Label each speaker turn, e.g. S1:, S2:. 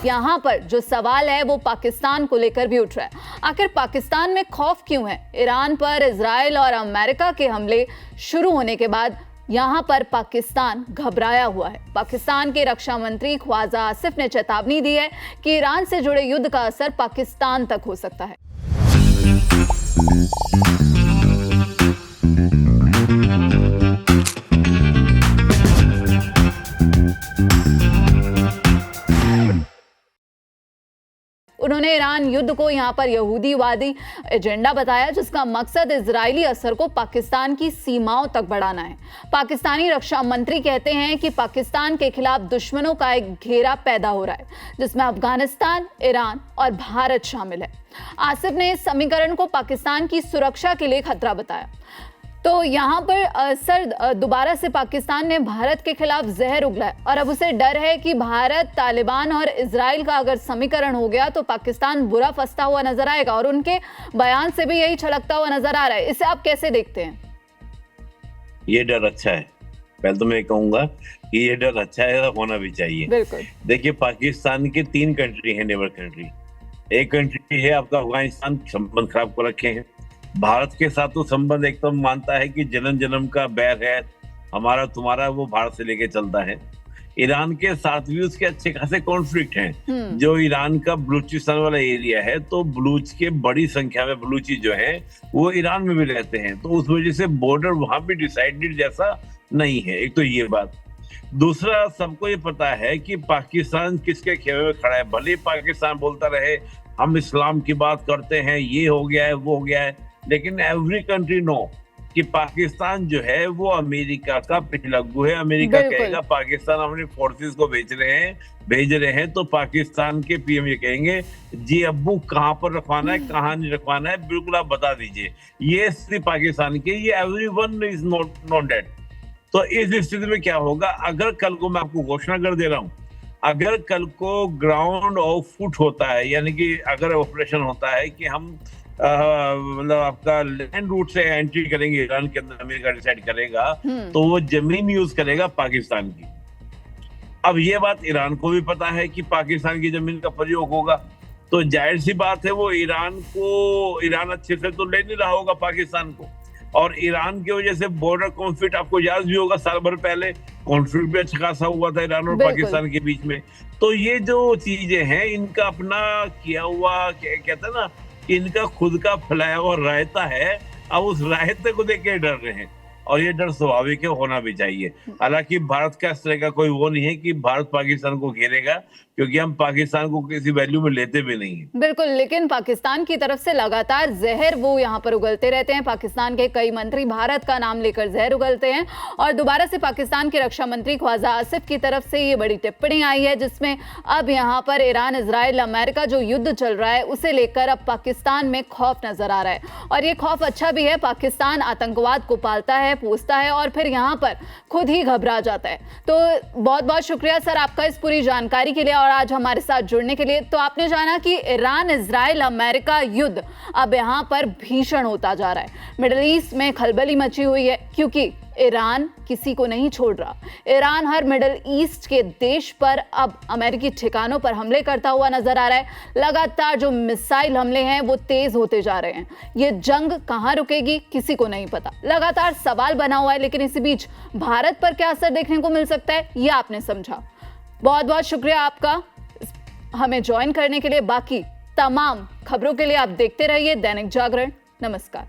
S1: यहाँ पर जो सवाल है वो पाकिस्तान को लेकर भी उठ रहा है। आखिर पाकिस्तान में खौफ क्यों है? ईरान पर इजराइल और अमेरिका के हमले शुरू होने के बाद यहाँ पर पाकिस्तान घबराया हुआ है। पाकिस्तान के रक्षा मंत्री ख्वाजा आसिफ ने चेतावनी दी है कि ईरान से जुड़े युद्ध का असर पाकिस्तान तक हो सकता है। उन्होंने ईरान युद्ध को यहां पर यहूदीवादी एजेंडा बताया, जिसका मकसद इजरायली असर को पाकिस्तान की सीमाओं तक बढ़ाना है। पाकिस्तानी रक्षा मंत्री कहते हैं कि पाकिस्तान के खिलाफ दुश्मनों का एक घेरा पैदा हो रहा है, जिसमें अफगानिस्तान, ईरान और भारत शामिल है। आसिफ ने इस समीकरण को पाकिस्तान की सुरक्षा के लिए खतरा बताया। तो यहाँ पर सर, दोबारा से पाकिस्तान ने भारत के खिलाफ जहर उगला है और अब उसे डर है कि भारत, तालिबान और इजराइल का अगर समीकरण हो गया तो पाकिस्तान बुरा फंसता हुआ नजर आएगा, और उनके बयान से भी यही छलकता हुआ नजर आ रहा है। इसे आप कैसे देखते हैं?
S2: ये डर अच्छा है। पहले तो मैं कहूंगा कि ये डर अच्छा है, होना भी चाहिए।
S1: बिल्कुल।
S2: देखिए, पाकिस्तान के 3 कंट्री है, नेबर कंट्री। एक कंट्री है आपका अफगानिस्तान, संबंध खराब कर रखे हैं। भारत के साथ तो संबंध एकदम मानता है कि जन्म जन्म का बैर है हमारा तुम्हारा, वो भारत से लेके चलता है। ईरान के साथ भी उसके अच्छे खासे कॉन्फ्लिक्ट हैं। जो ईरान का बलूचिस्तान वाला एरिया है, तो बलूच के बड़ी संख्या में बलूची जो है वो ईरान में भी रहते हैं, तो उस वजह से बॉर्डर वहां भी डिसाइडेड जैसा नहीं है। एक तो ये बात। दूसरा, सबको ये पता है कि पाकिस्तान किसके खेमे में खड़ा है। भले पाकिस्तान बोलता रहे हम इस्लाम की बात करते हैं, ये हो गया है, वो हो गया है, लेकिन एवरी कंट्री नो कि पाकिस्तान जो है वो अमेरिका का पिछलग्गू है। अमेरिका कहेगा पाकिस्तान अपने फोर्सेस को भेज रहे हैं, तो पाकिस्तान के पीएम ये कहेंगे जी अब्बू कहाँ पर रखवाना है, कहाँ नहीं रखवाना है, बिल्कुल आप बता दीजिए। ये स्थिति पाकिस्तान की, ये एवरीवन इज नॉट डेड। तो इस स्थिति में क्या होगा? अगर कल को, मैं आपको घोषणा कर दे रहा हूँ, अगर कल को ग्राउंड ऑफ फुट होता है, यानी कि अगर ऑपरेशन होता है कि हम मतलब आपका लैंड रूट से एंट्री करेंगे ईरान के अंदर, अमेरिका डिसाइड करेगा, तो वो जमीन यूज करेगा पाकिस्तान की। अब ये बात ईरान को भी पता है कि पाकिस्तान की जमीन का प्रयोग होगा, तो जाहिर सी बात है वो ईरान अच्छे से तो ले नहीं रहा होगा पाकिस्तान को। और ईरान की वजह से बॉर्डर कॉन्फ्लिक्ट, आपको याद भी होगा साल भर पहले कॉन्फ्लिक्ट भी अच्छा खासा हुआ था ईरान और पाकिस्तान के बीच में। तो ये जो चीजें हैं, इनका अपना किया हुआ, कहते हैं ना, इनका खुद का फैलाया हुआ रायता है। अब उस रायते को देख के डर रहे हैं, और ये डर स्वाभाविक है, होना भी चाहिए। हालांकि भारत का इस तरह का कोई वो नहीं है कि भारत पाकिस्तान को घेरेगा, क्योंकि हम पाकिस्तान को किसी वैल्यू में लेते भी नहीं है।
S1: बिल्कुल, लेकिन पाकिस्तान की तरफ से लगातार जहर वो यहाँ पर उगलते रहते हैं। पाकिस्तान के कई मंत्री भारत का नाम लेकर जहर उगलते हैं, और दोबारा से पाकिस्तान के रक्षा मंत्री ख्वाजा आसिफ की तरफ से ये बड़ी टिप्पणी आई है, जिसमें अब यहाँ पर ईरान, इजराइल, अमेरिका जो युद्ध चल रहा है उसे लेकर अब पाकिस्तान में खौफ नजर आ रहा है। और ये खौफ अच्छा भी है। पाकिस्तान आतंकवाद को पालता है, पूछता है और फिर यहाँ पर खुद ही घबरा जाता है। तो बहुत बहुत शुक्रिया सर आपका इस पूरी जानकारी के लिए और आज हमारे साथ जुड़ने के लिए। तो आपने जाना कि ईरान, इजराइल, अमेरिका युद्ध अब यहाँ पर भीषण होता जा रहा है। मिडिल ईस्ट में खलबली मची हुई है, क्योंकि ईरान किसी को नहीं छोड़ रहा। ईरान हर मिडिल ईस्ट के देश पर अब अमेरिकी ठिकानों पर हमले करता हुआ नजर आ रहा है। लगातार जो मिसाइल हमले हैं वो तेज होते जा रहे हैं। ये जंग कहां रुकेगी किसी को नहीं पता, लगातार सवाल बना हुआ है। लेकिन इसी बीच भारत पर क्या असर देखने को मिल सकता है, ये आपने समझा। बहुत बहुत शुक्रिया आपका हमें ज्वाइन करने के लिए। बाकी तमाम खबरों के लिए आप देखते रहिए दैनिक जागरण। नमस्कार।